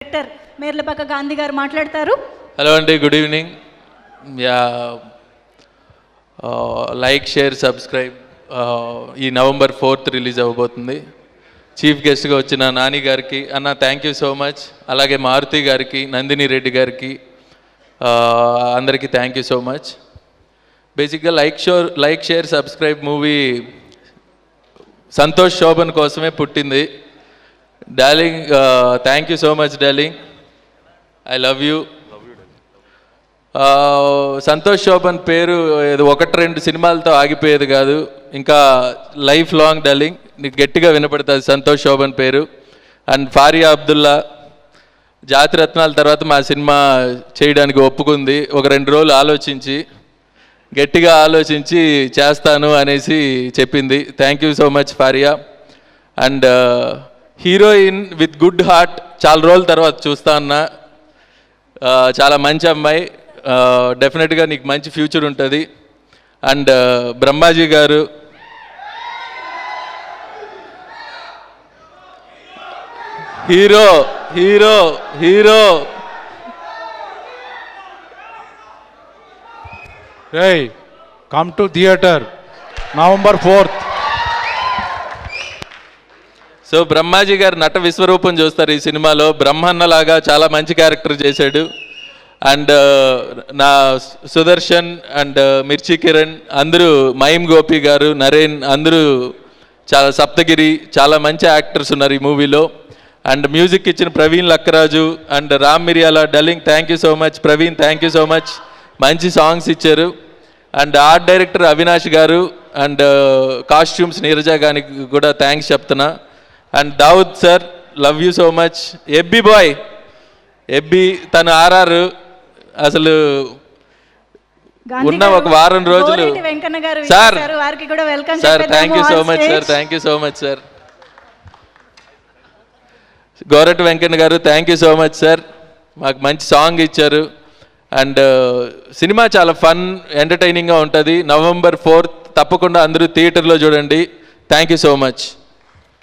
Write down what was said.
Director Merlapaka Gandhi గారు మాట్లాడతారు. Hello అండి, good evening. Like, share, subscribe. ఈ November 4th రిలీజ్ అవ్వబోతుంది. చీఫ్ గెస్ట్గా వచ్చిన నాని గారికి అన్న థ్యాంక్ యూ సో మచ్. అలాగే మారుతి గారికి, నందిని రెడ్డి గారికి అందరికీ థ్యాంక్ యూ సో మచ్. బేసిక్గా like share subscribe movie Santosh Sobhan కోసమే పుట్టింది. Darling, thank you so much darling, I love you. Santosh Sobhan పేరు ఏదో 1-2 సినిమాలతో ఆగిపోయేది కాదు, ఇంకా లైఫ్ లాంగ్ డార్లింగ్, నీకు గట్టిగా వినపడుతుంది సంతోష్ శోభన్ పేరు. అండ్ ఫారియా అబ్దుల్లా జాతిరత్నాల తర్వాత మా సినిమా చేయడానికి ఒప్పుకుంది. ఒక 2 రోజులు ఆలోచించి గట్టిగా ఆలోచించి చేస్తాను అనేసి చెప్పింది. Thank you so much Faria. And heroine with good heart, చాలా రోజుల తర్వాత చూస్తా అన్నా. చాలా మంచి అమ్మాయి, డెఫినెట్గా నీకు మంచి ఫ్యూచర్ ఉంటుంది. అండ్ బ్రహ్మాజీ గారు, hero hero hero Hey, come to theater, November 4th. So Brahmaji గారు నట విశ్వరూపం చూస్తారు ఈ సినిమాలో. బ్రహ్మన్నలాగా చాలా మంచి క్యారెక్టర్ చేశాడు. అండ్ నా సుదర్శన్ అండ్ మిర్చి కిరణ్ అందరూ, మైమ్ గోపి గారు, నరేన్ అందరూ చాలా, సప్తగిరి చాలా మంచి యాక్టర్స్ ఉన్నారు ఈ మూవీలో. అండ్ మ్యూజిక్ ఇచ్చిన Praveen Lakkaraju and Ram Miriyala, darling thank you so much. Praveen thank you so much, మంచి సాంగ్స్ ఇచ్చారు. అండ్ ఆర్ట్ డైరెక్టర్ అవినాష్ గారు అండ్ కాస్ట్యూమ్స్ నీరజ గారికి కూడా థ్యాంక్స్ చెప్తున్నా. And Dawood sir, love you so much. Ebbie boy, Ebbie తను ఆర్ఆర్ అసలు ఉన్న ఒక వారం రోజులు sir sir thank you so much sir, thank you so much sir. Gorati Venkanna గారు thank you so much sir, మాకు మంచి సాంగ్ ఇచ్చారు. అండ్ సినిమా చాలా ఫన్, ఎంటర్టైనింగ్గా ఉంటుంది. November 4th తప్పకుండా అందరూ థియేటర్లో చూడండి. Thank you so much.